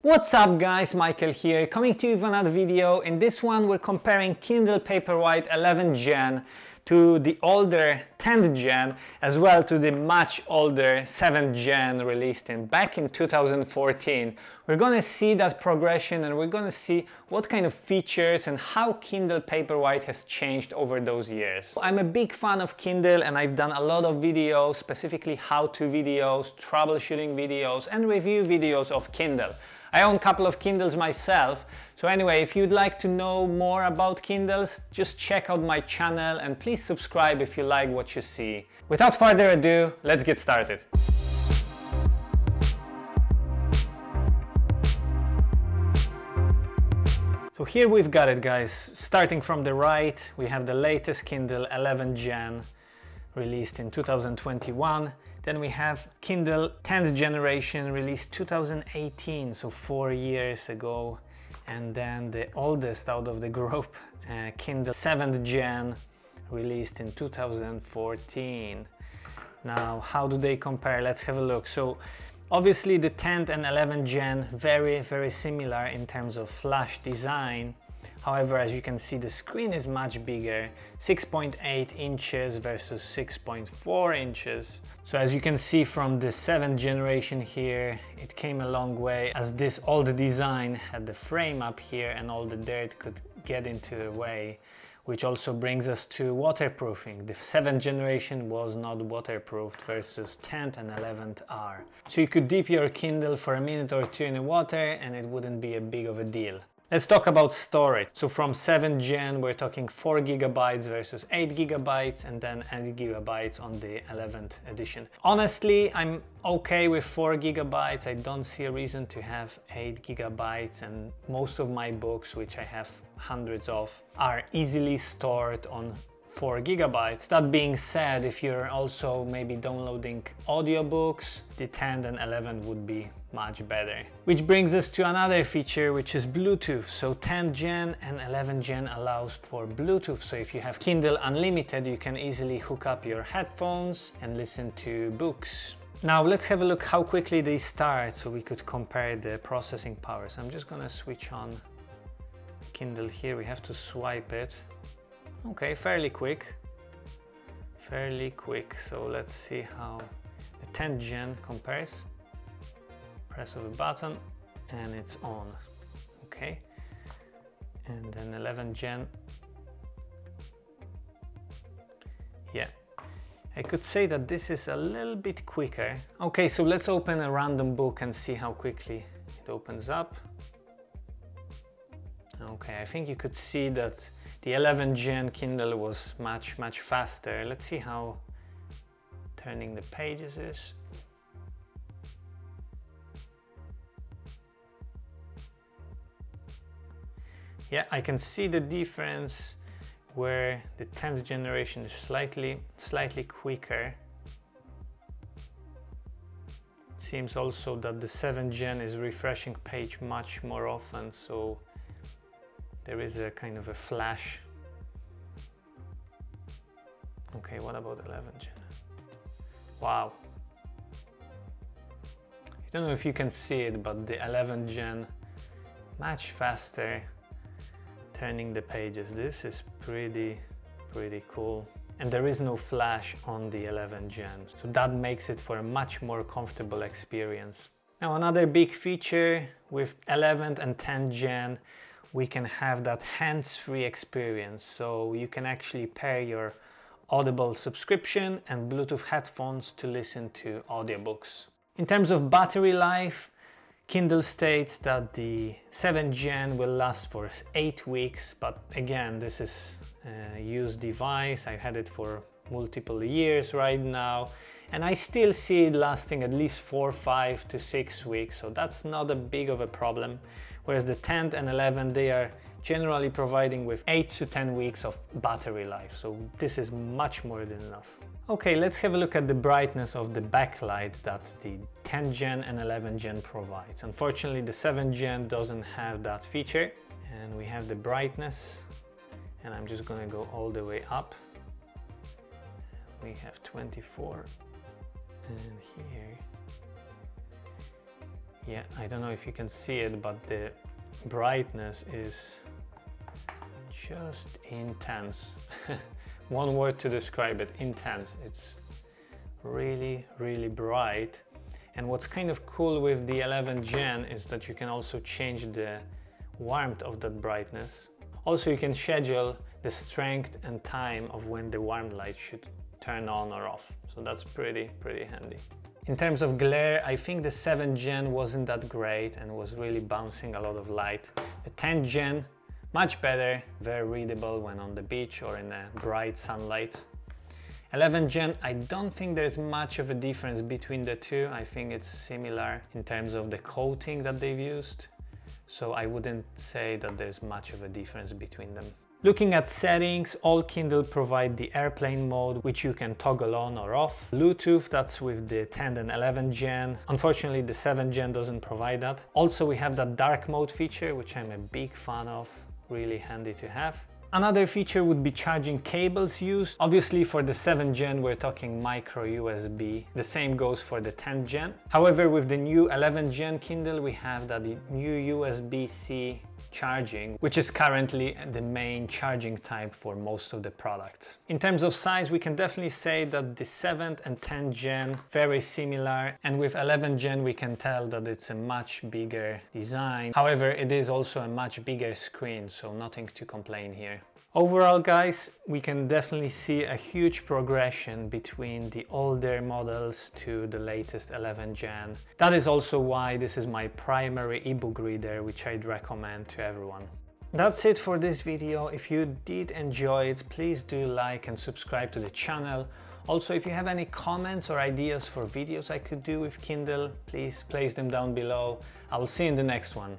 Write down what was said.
What's up guys, Michael here, coming to you with another video. In this one we're comparing Kindle Paperwhite 11th gen to the older 10th gen, as well to the much older 7th gen released back in 2014. We're gonna see that progression and we're gonna see what kind of features and how Kindle Paperwhite has changed over those years. I'm a big fan of Kindle and I've done a lot of videos, specifically how-to videos, troubleshooting videos and review videos of Kindle. I own a couple of Kindles myself, so anyway, if you'd like to know more about Kindles, just check out my channel and please subscribe if you like what you see. Without further ado, let's get started. So here we've got it guys, starting from the right, we have the latest Kindle 11th gen released in 2021. Then we have Kindle 10th generation released 2018, so 4 years ago. And then the oldest out of the group, Kindle 7th gen released in 2014. Now, how do they compare? Let's have a look. So obviously the 10th and 11th gen very similar in terms of flash design. However, as you can see, the screen is much bigger, 6.8 inches versus 6.4 inches. So as you can see from the 7th generation here, it came a long way, as this old design had the frame up here and all the dirt could get into the way, which also brings us to waterproofing. The 7th generation was not waterproofed versus 10th and 11th are. So you could dip your Kindle for a minute or two in the water and it wouldn't be a big of a deal. Let's talk about storage. So from 7th gen, we're talking 4 GB versus 8 GB and then 8 GB on the 11th edition. Honestly, I'm okay with 4 GB. I don't see a reason to have 8 GB, and most of my books, which I have hundreds of, are easily stored on 4 GB. That being said, if you're also maybe downloading audiobooks, the 10 and 11 would be much better. Which brings us to another feature, which is Bluetooth. So 10th gen and 11th gen allows for Bluetooth. So if you have Kindle Unlimited, you can easily hook up your headphones and listen to books. Now let's have a look how quickly they start so we could compare the processing power. So I'm just gonna switch on Kindle here. We have to swipe it. Okay, fairly quick. So let's see how the 10th gen compares. Press of a button and it's on. Okay, and then 11th gen. Yeah, I could say that this is a little bit quicker. Okay, so let's open a random book and see how quickly it opens up. Okay, I think you could see that the 11th gen Kindle was much faster. Let's see how turning the pages is. Yeah, I can see the difference where the 10th generation is slightly quicker. It seems also that the 7th gen is refreshing page much more often, so there is a kind of a flash. Okay, what about 11th gen? Wow. I don't know if you can see it, but the 11th gen much faster turning the pages. This is pretty cool. And there is no flash on the 11th gen, so that makes it for a much more comfortable experience. Now another big feature with 11th and 10th gen, we can have that hands-free experience. So you can actually pair your Audible subscription and Bluetooth headphones to listen to audiobooks. In terms of battery life, Kindle states that the 7th gen will last for 8 weeks, but again, this is a used device. I've had it for multiple years right now, and I still see it lasting at least 4, 5 to 6 weeks, so that's not a big of a problem. Whereas the 10th and 11th, they are generally providing with 8 to 10 weeks of battery life, so this is much more than enough. Okay, let's have a look at the brightness of the backlight that the 10th gen and 11th gen provides. Unfortunately, the 7th gen doesn't have that feature, and we have the brightness, and I'm just gonna go all the way up. We have 24, and here Yeah, I don't know if you can see it, but the brightness is just intense. One word to describe it: intense. It's really, really bright. And what's kind of cool with the 11th gen is that you can also change the warmth of that brightness. Also, you can schedule the strength and time of when the warm light should turn on or off. So that's pretty handy. In terms of glare, I think the 7th gen wasn't that great and was really bouncing a lot of light. The 10th gen, much better, very readable when on the beach or in a bright sunlight. 11th gen, I don't think there's much of a difference between the two. I think it's similar in terms of the coating that they've used. So I wouldn't say that there's much of a difference between them. Looking at settings, all Kindle provide the airplane mode, which you can toggle on or off. Bluetooth, that's with the 10th and 11th gen. Unfortunately, the 7th gen doesn't provide that. Also, we have that dark mode feature, which I'm a big fan of, really handy to have. Another feature would be charging cables used. Obviously for the 7th gen we're talking micro USB. The same goes for the 10th gen. However, with the new 11th gen Kindle we have that new USB-C charging, which is currently the main charging type for most of the products. In terms of size, we can definitely say that the 7th and 10th gen very similar, and with 11th gen we can tell that it's a much bigger design. However, it is also a much bigger screen, so nothing to complain here. Overall, guys, we can definitely see a huge progression between the older models to the latest 11th gen. That is also why this is my primary ebook reader, which I'd recommend to everyone. That's it for this video. If you did enjoy it, please do like and subscribe to the channel. Also, if you have any comments or ideas for videos I could do with Kindle, please place them down below. I will see you in the next one.